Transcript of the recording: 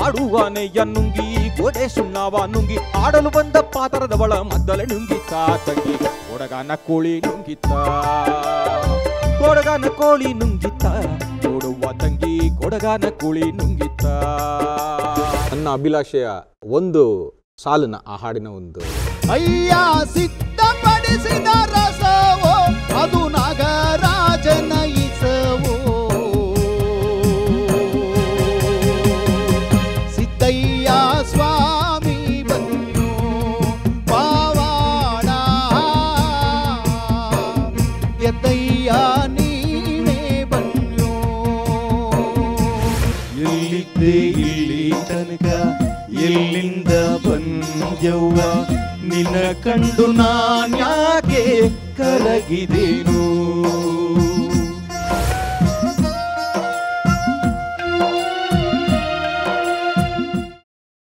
ಆಡುವಾನೆಯ ನುಂಗಿ ಗೋಡೆ ಸುಣ್ಣವ ನುಂಗಿ ಆಡಲು ಬಂದ ಪಾತರದವಳ ಮದ್ದಲೆ ನುಂಗಿತ್ತ ತಂಗಿ ಕೊಡಗನ ಕೋಳಿ ನುಂಗಿತ್ತ ಕೊಡಗನ ಕೋಳಿ ನುಂಗಿತ್ತ ನೋಡುವ ತಂಗಿ ಕೊಡಗನ ಕೋಳಿ ನುಂಗಿತ್ತ. ನನ್ನ ಅಭಿಲಾಷೆಯ ಒಂದು ಸಾಲನ ಆ ಹಾಡಿನ ಒಂದು ಅಯ್ಯ ಸಿದ್ಧಪಡಿಸಿದ ರಸವೋ ಅದು ನಾಗರಾಜನ ಇಸವೋ ಸಿದ್ದಯ್ಯ ಸ್ವಾಮಿ ಬಂದು ಪಾವಾಡ ಎದ್ದಯ್ಯ ನೀನೇ ಬಂದು ಎಲ್ಲಿದ್ದೆ ಇಲ್ಲಿ ತನಕ ಎಲ್ಲಿಂದ ಬಂದ್ಯವ್ವ ನಿನ್ನ ಕಂಡು ನಾನ್ಯಾಕೆ ಕರಗಿದೇನು